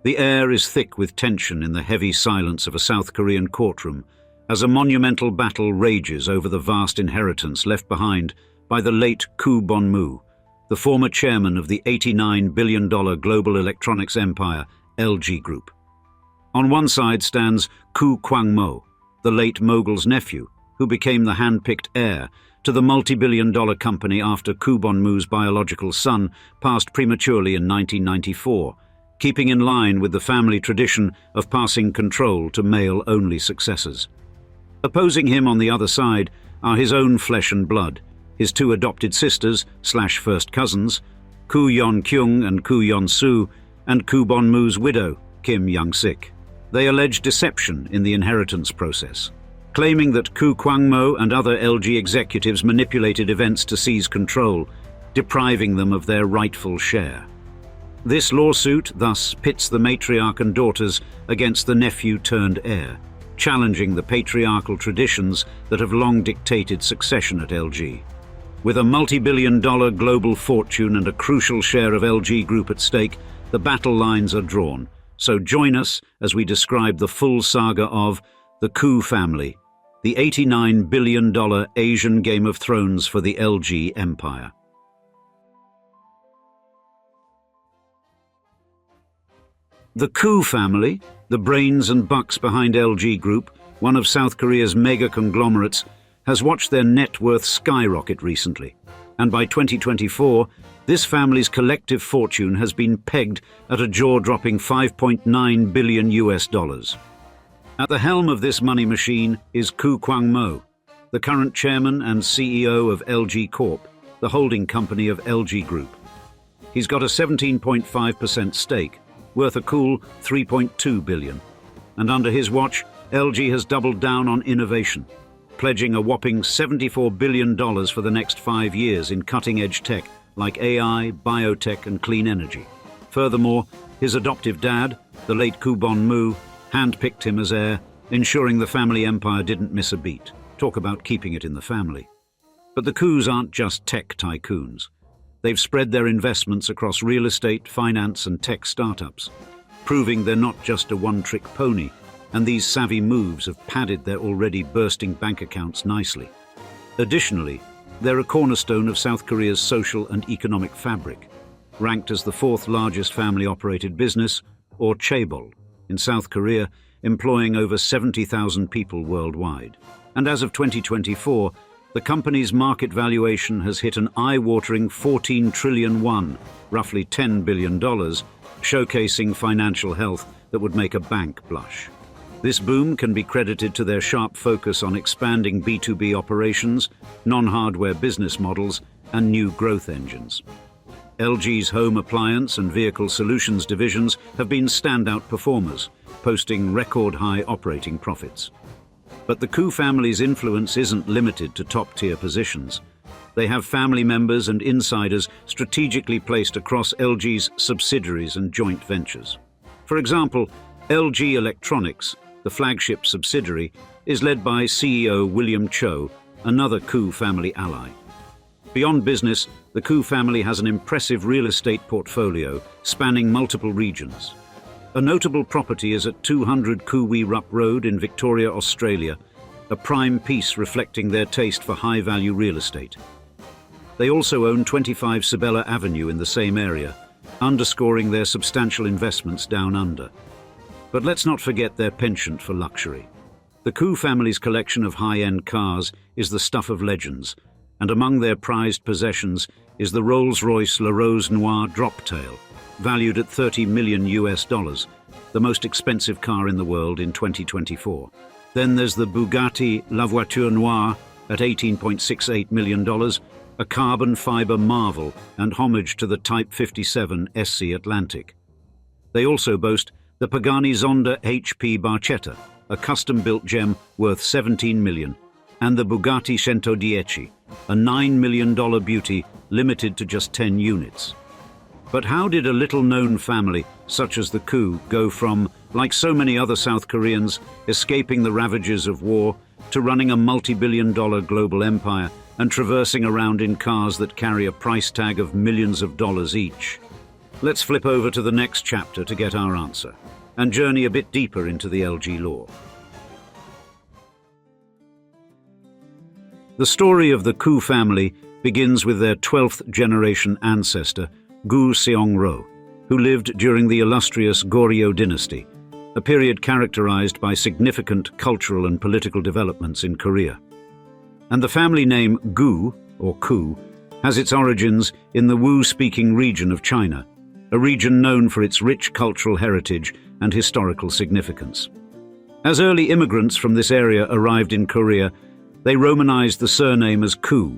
The air is thick with tension in the heavy silence of a South Korean courtroom as a monumental battle rages over the vast inheritance left behind by the late Koo Kwang-mo, the former chairman of the $89 billion global electronics empire LG Group. On one side stands Koo Kwang-mo, the late mogul's nephew, who became the hand-picked heir to the multi-billion-dollar company after Koo Kwang-mo's biological son passed prematurely in 1994, keeping in line with the family tradition of passing control to male-only successors. Opposing him on the other side are his own flesh and blood, his two adopted sisters/first cousins, Koo Yeon-kyung and Koo Yeon-soo, and Koo Kwang-mo's widow, Kim Young-sik. They allege deception in the inheritance process, claiming that Koo Kwang-mo and other LG executives manipulated events to seize control, depriving them of their rightful share. This lawsuit thus pits the matriarch and daughters against the nephew-turned-heir, challenging the patriarchal traditions that have long dictated succession at LG. With a multi-billion-dollar global fortune and a crucial share of LG Group at stake, the battle lines are drawn. So join us as we describe the full saga of the Koo family, the $89 billion Asian Game of Thrones for the LG empire. The Koo family, the brains and bucks behind LG Group, one of South Korea's mega conglomerates, has watched their net worth skyrocket recently. And by 2024, this family's collective fortune has been pegged at a jaw-dropping $5.9 billion. At the helm of this money machine is Koo Kwang-mo, the current chairman and CEO of LG Corp, the holding company of LG Group. He's got a 17.5% stake, worth a cool $3.2 billion. And under his watch, LG has doubled down on innovation, pledging a whopping $74 billion for the next 5 years in cutting-edge tech like AI, biotech, and clean energy. Furthermore, his adoptive dad, the late Koo Kwang-mo, hand-picked him as heir, ensuring the family empire didn't miss a beat. Talk about keeping it in the family. But the Koos aren't just tech tycoons. They've spread their investments across real estate, finance, and tech startups, proving they're not just a one-trick pony, and these savvy moves have padded their already bursting bank accounts nicely. Additionally, they're a cornerstone of South Korea's social and economic fabric, ranked as the fourth largest family-operated business, or chaebol, in South Korea, employing over 70,000 people worldwide. And as of 2024, the company's market valuation has hit an eye-watering 14 trillion won, roughly $10 billion, showcasing financial health that would make a bank blush. This boom can be credited to their sharp focus on expanding B2B operations, non-hardware business models, and new growth engines. LG's home appliance and vehicle solutions divisions have been standout performers, posting record-high operating profits. But the Koo family's influence isn't limited to top-tier positions. They have family members and insiders strategically placed across LG's subsidiaries and joint ventures. For example, LG Electronics, the flagship subsidiary, is led by CEO William Cho, another Koo family ally. Beyond business, the Koo family has an impressive real estate portfolio spanning multiple regions. A notable property is at 200 Koo Wee Rup Road in Victoria, Australia, a prime piece reflecting their taste for high-value real estate. They also own 25 Sabella Avenue in the same area, underscoring their substantial investments down under. But let's not forget their penchant for luxury. The Koo family's collection of high-end cars is the stuff of legends, and among their prized possessions is the Rolls-Royce La Rose Noire Droptail, valued at $30 million, the most expensive car in the world in 2024. Then there's the Bugatti La Voiture Noire at $18.68 million, a carbon fiber marvel and homage to the Type 57 SC Atlantic. They also boast the Pagani Zonda HP Barchetta, a custom-built gem worth $17 million, and the Bugatti Centodieci, a $9 million beauty limited to just 10 units. But how did a little-known family, such as the Koo, go from, like so many other South Koreans, escaping the ravages of war, to running a multi-billion-dollar global empire and traversing around in cars that carry a price tag of millions of dollars each? Let's flip over to the next chapter to get our answer, and journey a bit deeper into the LG lore. The story of the Koo family begins with their 12th generation ancestor, Koo Seong-ro, who lived during the illustrious Goryeo dynasty, a period characterized by significant cultural and political developments in Korea. And the family name Koo, or Koo, has its origins in the Wu-speaking region of China, a region known for its rich cultural heritage and historical significance. As early immigrants from this area arrived in Korea, they romanized the surname as Koo.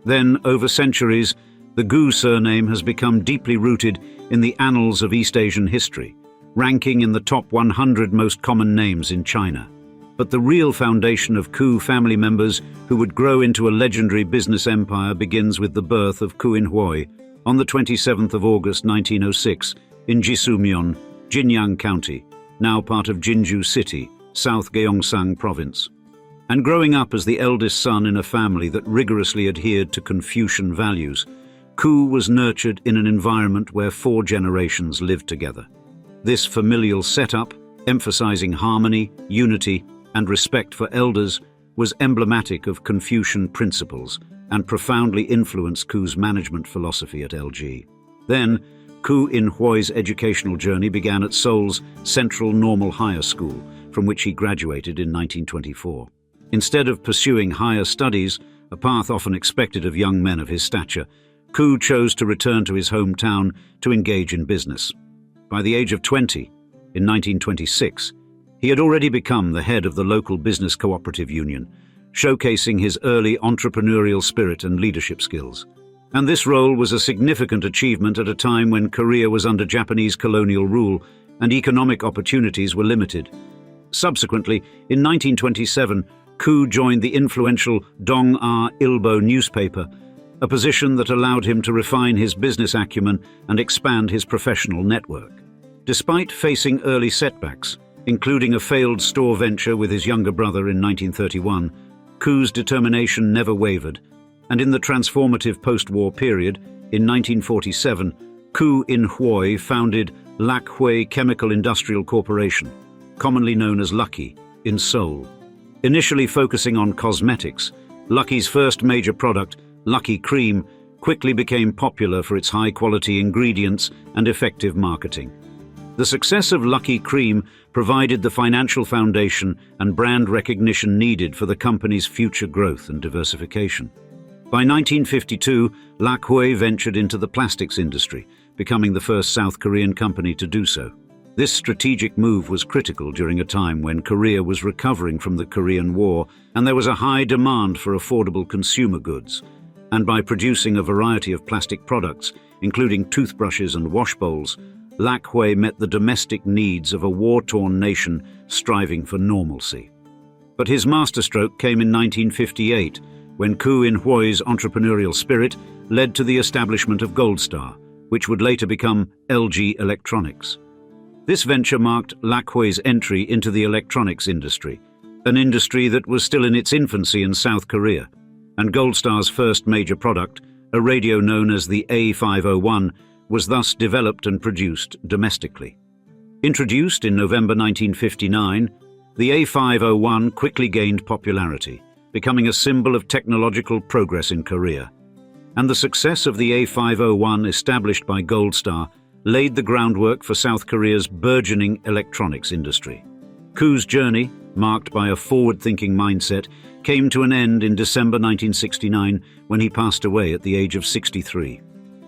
Then, over centuries, the Koo surname has become deeply rooted in the annals of East Asian history, ranking in the top 100 most common names in China. But the real foundation of Koo family members who would grow into a legendary business empire begins with the birth of Koo In-hwoi on the 27th of August 1906 in Jisumyeon, Jinyang County, now part of Jinju City, South Gyeongsang Province. And growing up as the eldest son in a family that rigorously adhered to Confucian values, Koo was nurtured in an environment where 4 generations lived together. This familial setup, emphasizing harmony, unity, and respect for elders, was emblematic of Confucian principles and profoundly influenced Koo's management philosophy at LG. Then, Koo In-hwoi's educational journey began at Seoul's Central Normal Higher School, from which he graduated in 1924. Instead of pursuing higher studies, a path often expected of young men of his stature, Koo chose to return to his hometown to engage in business. By the age of 20, in 1926, he had already become the head of the local business cooperative union, showcasing his early entrepreneurial spirit and leadership skills. And this role was a significant achievement at a time when Korea was under Japanese colonial rule and economic opportunities were limited. Subsequently, in 1927, Koo joined the influential Dong-ah Ilbo newspaper, a position that allowed him to refine his business acumen and expand his professional network. Despite facing early setbacks, including a failed store venture with his younger brother in 1931, Koo's determination never wavered, and in the transformative post-war period, in 1947, Koo In-hwoi founded Lakhui Chemical Industrial Corporation, commonly known as Lucky, in Seoul. Initially focusing on cosmetics, Lucky's first major product, Lucky Cream, quickly became popular for its high-quality ingredients and effective marketing. The success of Lucky Cream provided the financial foundation and brand recognition needed for the company's future growth and diversification. By 1952, Lakhui ventured into the plastics industry, becoming the first South Korean company to do so. This strategic move was critical during a time when Korea was recovering from the Korean War and there was a high demand for affordable consumer goods. And by producing a variety of plastic products, including toothbrushes and wash bowls, Lakhui met the domestic needs of a war-torn nation striving for normalcy. But his masterstroke came in 1958, when Koo In-hwoi's entrepreneurial spirit led to the establishment of Gold Star, which would later become LG Electronics. This venture marked Lakhui's entry into the electronics industry, an industry that was still in its infancy in South Korea, and Gold Star's first major product, a radio known as the A501, was thus developed and produced domestically. Introduced in November 1959, the A501 quickly gained popularity, becoming a symbol of technological progress in Korea. And the success of the A501 established by Gold Star laid the groundwork for South Korea's burgeoning electronics industry. Koo's journey, marked by a forward-thinking mindset, came to an end in December 1969 when he passed away at the age of 63.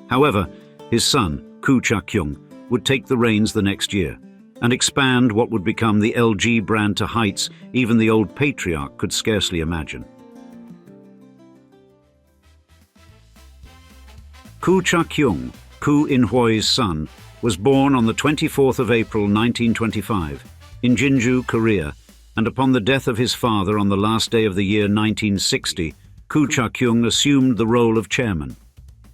However, his son, Koo Cha-kyung, would take the reins the next year and expand what would become the LG brand to heights even the old patriarch could scarcely imagine. Koo Cha-kyung, Koo In-hwoi's son, was born on the 24th of April 1925 in Jinju, Korea, and upon the death of his father on the last day of the year 1960, Koo Cha-kyung assumed the role of chairman.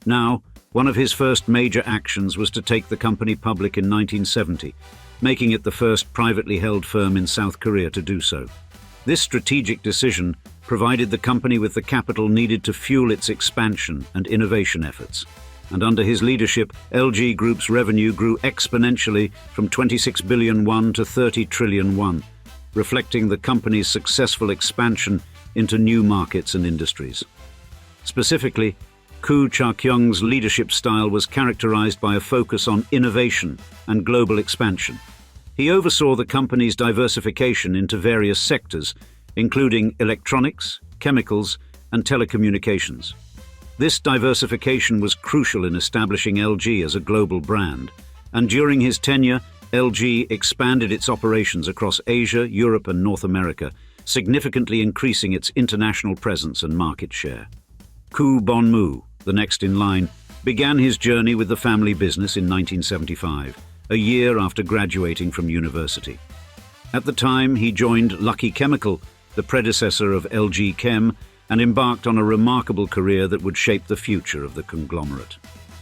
Now, one of his first major actions was to take the company public in 1970, making it the first privately held firm in South Korea to do so. This strategic decision provided the company with the capital needed to fuel its expansion and innovation efforts. and under his leadership, LG Group's revenue grew exponentially from 26 billion won to 30 trillion won, reflecting the company's successful expansion into new markets and industries. Specifically, Koo Cha-kyung's leadership style was characterized by a focus on innovation and global expansion. He oversaw the company's diversification into various sectors, including electronics, chemicals, and telecommunications. This diversification was crucial in establishing LG as a global brand, and during his tenure, LG expanded its operations across Asia, Europe, and North America, significantly increasing its international presence and market share. Koo Kwang-mo, the next in line, began his journey with the family business in 1975, a year after graduating from university. At the time, he joined Lucky Chemical, the predecessor of LG Chem, and embarked on a remarkable career that would shape the future of the conglomerate.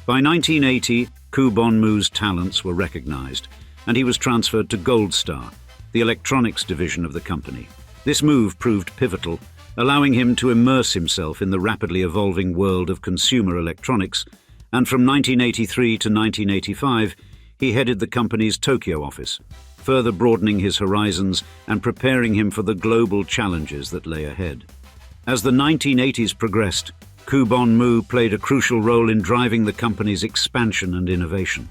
By 1980, Koo Kwang-mo's talents were recognized, and he was transferred to Gold Star, the electronics division of the company. This move proved pivotal, allowing him to immerse himself in the rapidly evolving world of consumer electronics, and from 1983 to 1985, he headed the company's Tokyo office, further broadening his horizons and preparing him for the global challenges that lay ahead. As the 1980s progressed, Koo Kwang-mo played a crucial role in driving the company's expansion and innovation.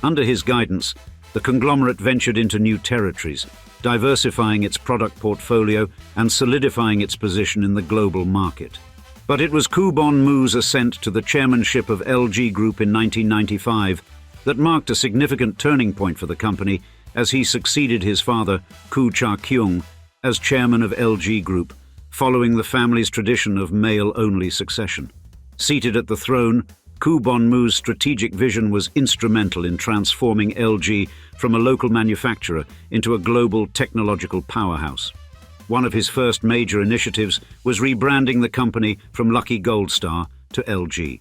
Under his guidance, the conglomerate ventured into new territories, diversifying its product portfolio and solidifying its position in the global market. But it was Koo Kwang-mo's ascent to the chairmanship of LG Group in 1995 that marked a significant turning point for the company as he succeeded his father, Koo Cha-kyung, as chairman of LG Group, following the family's tradition of male-only succession. Seated at the throne, Koo Kwang-mo's strategic vision was instrumental in transforming LG from a local manufacturer into a global technological powerhouse. One of his first major initiatives was rebranding the company from Lucky Gold Star to LG,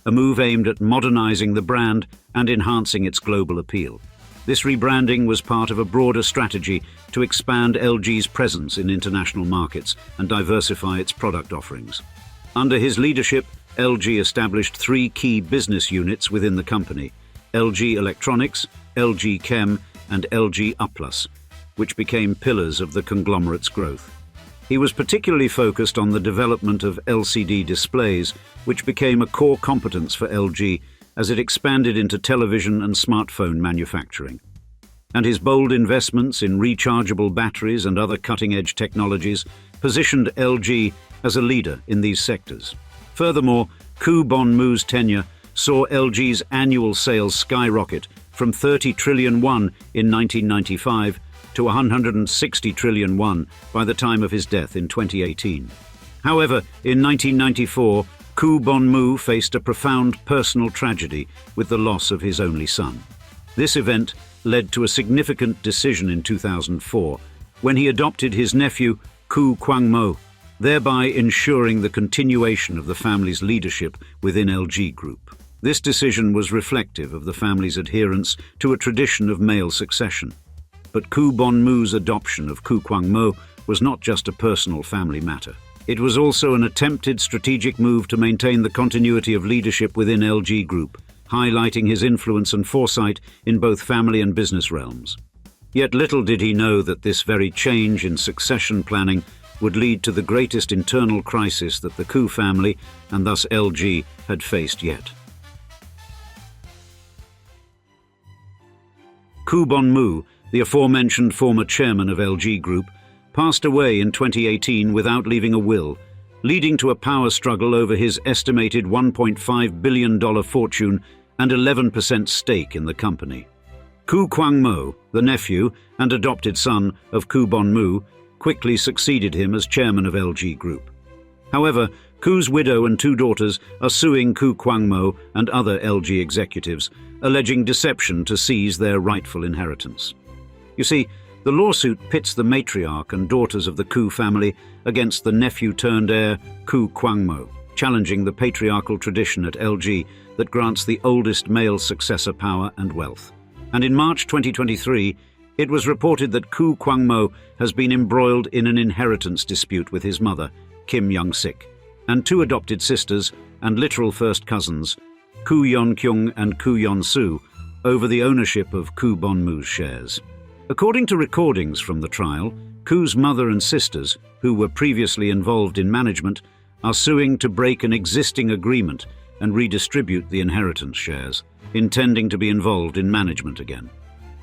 a move aimed at modernizing the brand and enhancing its global appeal. This rebranding was part of a broader strategy to expand LG's presence in international markets and diversify its product offerings. Under his leadership, LG established three key business units within the company: LG Electronics, LG Chem, and LG Uplus, which became pillars of the conglomerate's growth. He was particularly focused on the development of LCD displays, which became a core competence for LG as it expanded into television and smartphone manufacturing. And his bold investments in rechargeable batteries and other cutting-edge technologies positioned LG as a leader in these sectors. Furthermore, Koo Kwang-mo's tenure saw LG's annual sales skyrocket from 30 trillion won in 1995 to 160 trillion won by the time of his death in 2018. However, in 1994, Koo Kwang-mo faced a profound personal tragedy with the loss of his only son. This event led to a significant decision in 2004, when he adopted his nephew, Koo Kwang-mo, thereby ensuring the continuation of the family's leadership within LG Group. This decision was reflective of the family's adherence to a tradition of male succession. But Koo Kwang-mo's adoption of Koo Kwang-mo was not just a personal family matter. It was also an attempted strategic move to maintain the continuity of leadership within LG Group, highlighting his influence and foresight in both family and business realms. Yet little did he know that this very change in succession planning would lead to the greatest internal crisis that the Koo family, and thus LG, had faced yet. Koo Kwang-mo, the aforementioned former chairman of LG Group, passed away in 2018 without leaving a will, leading to a power struggle over his estimated $1.5 billion fortune and 11% stake in the company. Koo Kwang-mo, the nephew and adopted son of Koo Kwang-mo, quickly succeeded him as chairman of LG Group. However, Koo's widow and two daughters are suing Koo Kwang-mo and other LG executives, alleging deception to seize their rightful inheritance. You see, the lawsuit pits the matriarch and daughters of the Koo family against the nephew-turned-heir Koo Kwang-mo, challenging the patriarchal tradition at LG that grants the oldest male successor power and wealth. And in March 2023, it was reported that Koo Kwang-mo has been embroiled in an inheritance dispute with his mother, Kim Young-sik, and two adopted sisters and literal first cousins, Koo Yeon-kyung and Koo Yeon-soo, over the ownership of Koo Kwang-mo's shares. According to recordings from the trial, Koo's mother and sisters, who were previously involved in management, are suing to break an existing agreement and redistribute the inheritance shares, intending to be involved in management again.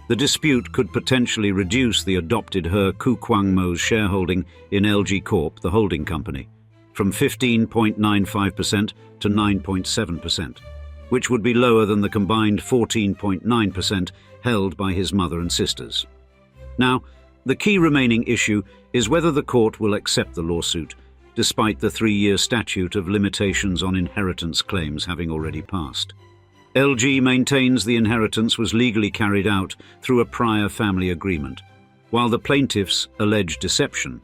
The dispute could potentially reduce the adopted Koo Kwang-mo's shareholding in LG Corp, the holding company, from 15.95% to 9.7%, which would be lower than the combined 14.9% held by his mother and sisters. Now, the key remaining issue is whether the court will accept the lawsuit, despite the 3-year statute of limitations on inheritance claims having already passed. LG maintains the inheritance was legally carried out through a prior family agreement, while the plaintiffs allege deception,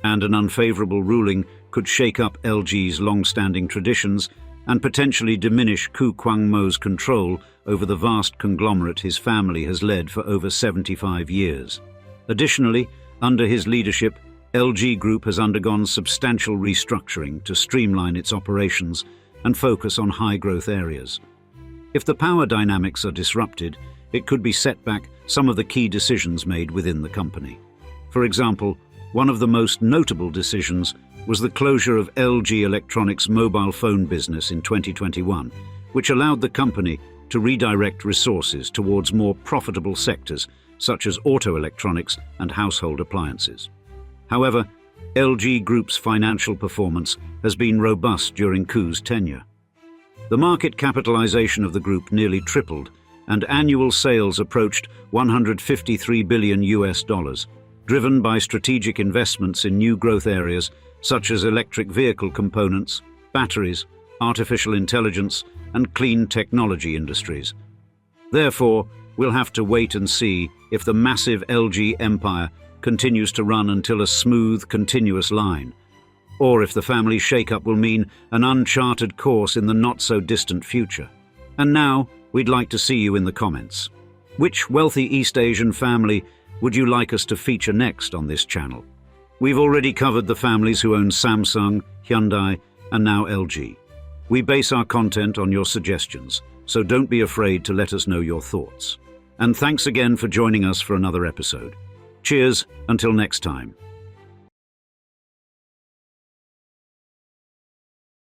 and an unfavorable ruling could shake up LG's long-standing traditions and potentially diminish Koo Kwang-mo's control over the vast conglomerate his family has led for over 75 years. Additionally, under his leadership, LG Group has undergone substantial restructuring to streamline its operations and focus on high-growth areas. If the power dynamics are disrupted, it could be set back some of the key decisions made within the company. For example, one of the most notable decisions was the closure of LG Electronics' mobile phone business in 2021, which allowed the company to redirect resources towards more profitable sectors such as auto electronics and household appliances. However, LG Group's financial performance has been robust during Koo's tenure. The market capitalization of the group nearly tripled, and annual sales approached $153 billion, driven by strategic investments in new growth areas such as electric vehicle components, batteries, artificial intelligence, and clean technology industries. Therefore, we'll have to wait and see if the massive LG empire continues to run until a smooth, continuous line, or if the family shakeup will mean an uncharted course in the not-so-distant future. And now, we'd like to see you in the comments. Which wealthy East Asian family would you like us to feature next on this channel? We've already covered the families who own Samsung, Hyundai, and now LG. We base our content on your suggestions, so don't be afraid to let us know your thoughts. And thanks again for joining us for another episode. Cheers, until next time.